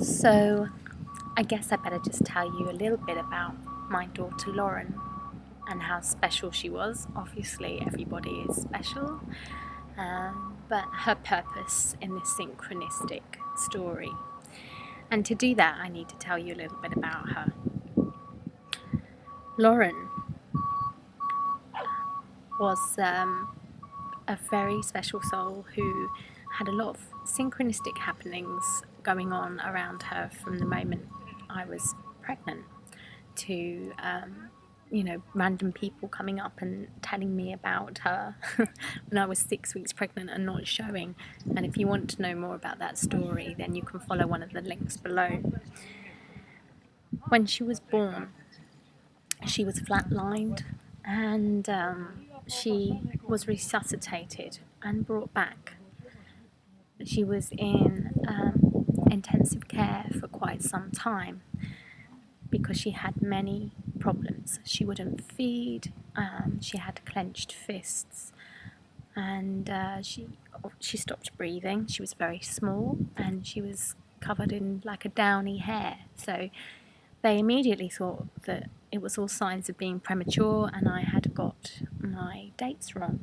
So I guess I better just tell you a little bit about my daughter Lauren and how special she was. Obviously everybody is special, but her purpose in this synchronistic story. And to do that I need to tell you a little bit about her. Lauren was a very special soul who had a lot of synchronistic happenings going on around her from the moment I was pregnant to random people coming up and telling me about her when I was 6 weeks pregnant and not showing. And if you want to know more about that story, then you can follow one of the links below. When she was born, she was flatlined and she was resuscitated and brought back. She was in intensive care for quite some time because she had many problems. She wouldn't feed, she had clenched fists, and she stopped breathing. She was very small and she was covered in like a downy hair. So they immediately thought that it was all signs of being premature and I had got my dates wrong,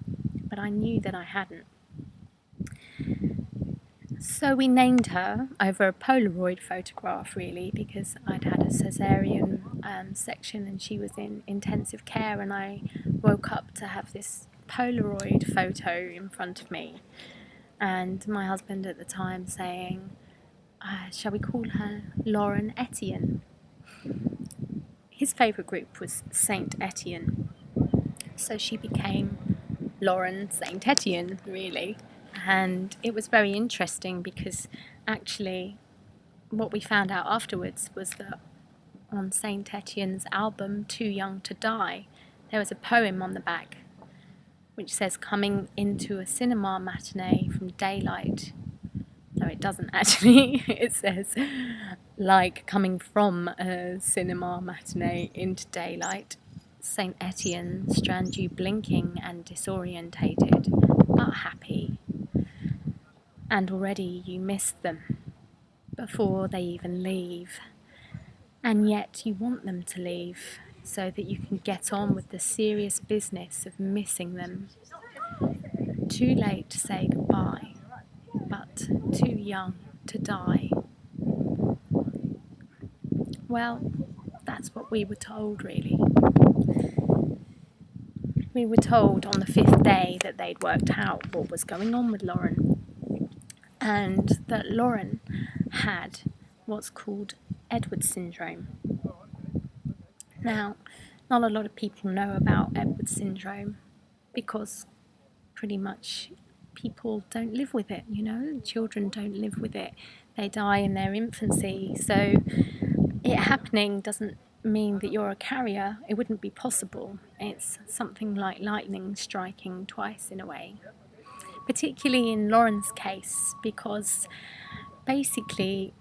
but I knew that I hadn't. So we named her over a Polaroid photograph, really, because I'd had a cesarean section and she was in intensive care, and I woke up to have this Polaroid photo in front of me, and my husband at the time saying, shall we call her Lauren Etienne? His favourite group was Saint Etienne, so she became Lauren Saint Etienne, really. And it was very interesting because actually what we found out afterwards was that on Saint Etienne's album Too Young to Die, there was a poem on the back which says, coming into a cinema matinee from daylight. No, it doesn't actually. It says, like coming from a cinema matinee into daylight, Saint Etienne strands you blinking and disorientated, but happy. And already you miss them before they even leave. And yet you want them to leave so that you can get on with the serious business of missing them. Too late to say goodbye, but too young to die. Well, that's what we were told, really. We were told on the 5th day that they'd worked out what was going on with Lauren, and that Lauren had what's called Edwards syndrome. Now, not a lot of people know about Edwards syndrome because pretty much people don't live with it, children don't live with it. They die in their infancy, so it happening doesn't mean that you're a carrier. It wouldn't be possible. It's something like lightning striking twice in a way. Particularly in Lauren's case, because basically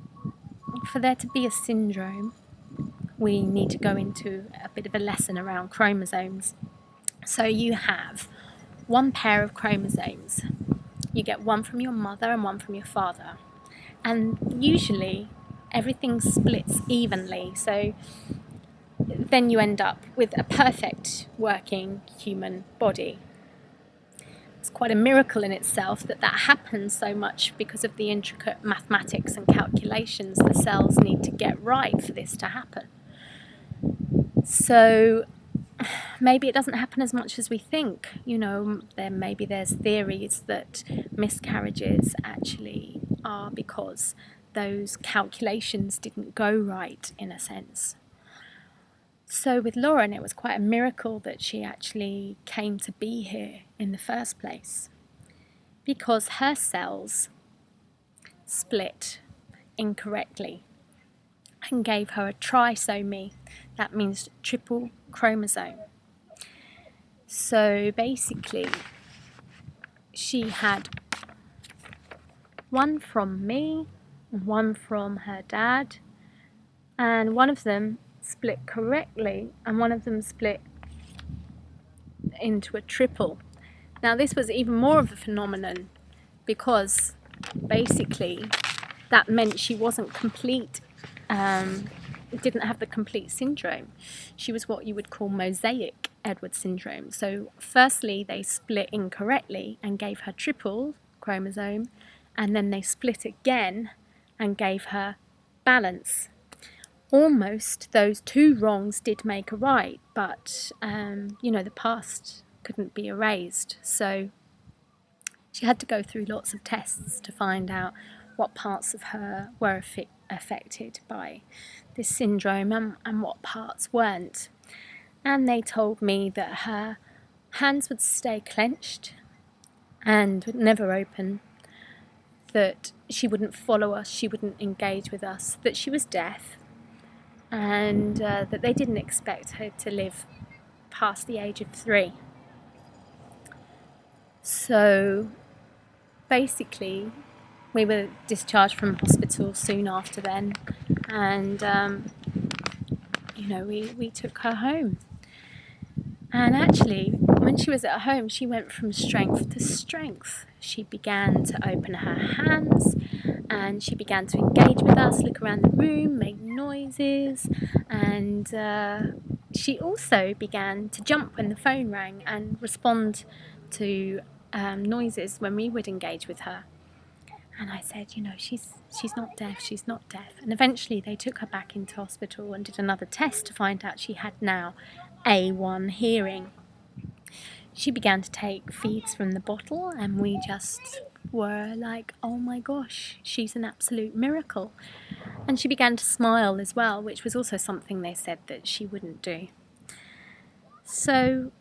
for there to be a syndrome we need to go into a bit of a lesson around chromosomes. So you have one pair of chromosomes. You get one from your mother and one from your father, and usually everything splits evenly, so then you end up with a perfect working human body. It's quite a miracle in itself that happens so much because of the intricate mathematics and calculations the cells need to get right for this to happen. So maybe it doesn't happen as much as we think. Maybe there's theories that miscarriages actually are because those calculations didn't go right, in a sense. So with Lauren, it was quite a miracle that she actually came to be here in the first place, because her cells split incorrectly and gave her a trisomy. That means triple chromosome. So basically she had one from me, one from her dad, and one of them split correctly and one of them split into a triple. Now this was even more of a phenomenon because basically that meant she wasn't complete, didn't have the complete syndrome. She was what you would call mosaic Edwards syndrome. So firstly they split incorrectly and gave her triple chromosome, and then they split again and gave her balance. Almost those two wrongs did make a right, but the past couldn't be erased, so she had to go through lots of tests to find out what parts of her were affected by this syndrome and what parts weren't. And they told me that her hands would stay clenched and would never open, that she wouldn't follow us, she wouldn't engage with us, that she was deaf, and that they didn't expect her to live past the age of 3. So basically we were discharged from hospital soon after then, and we took her home. And actually, when she was at home, she went from strength to strength. She began to open her hands, and she began to engage with us, look around the room, make noises, and she also began to jump when the phone rang and respond to noises when we would engage with her. And I said, she's not deaf, she's not deaf. And eventually they took her back into hospital and did another test to find out she had now A1 hearing. She began to take feeds from the bottle, and we just were like, oh my gosh, she's an absolute miracle. And she began to smile as well, which was also something they said that she wouldn't do. So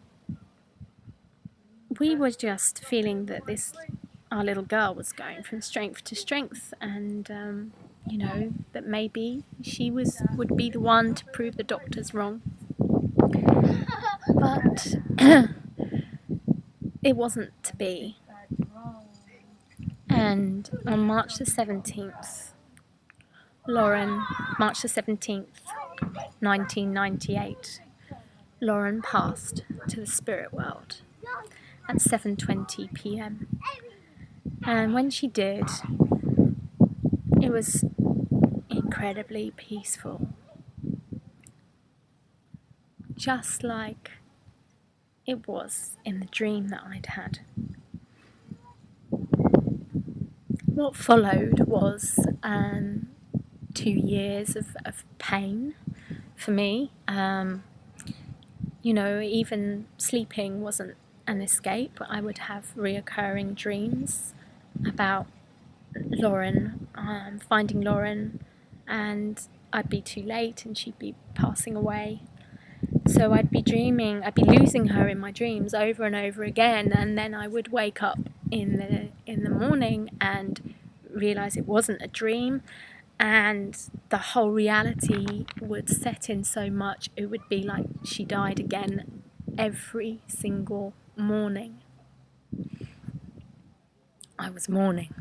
we were just feeling that our little girl was going from strength to strength, and that maybe she would be the one to prove the doctors wrong. But it wasn't to be. And on March the 17th, March the 17th, 1998, Lauren passed to the spirit world at 7:20 p.m. And when she did, it was incredibly peaceful, just like it was in the dream that I'd had. What followed was 2 years of pain for me. Even sleeping wasn't an escape. I would have reoccurring dreams about Lauren, finding Lauren, and I'd be too late and she'd be passing away. So I'd be losing her in my dreams over and over again, and then I would wake up in the morning and realise it wasn't a dream, and the whole reality would set in so much. It would be like she died again every single morning. I was mourning.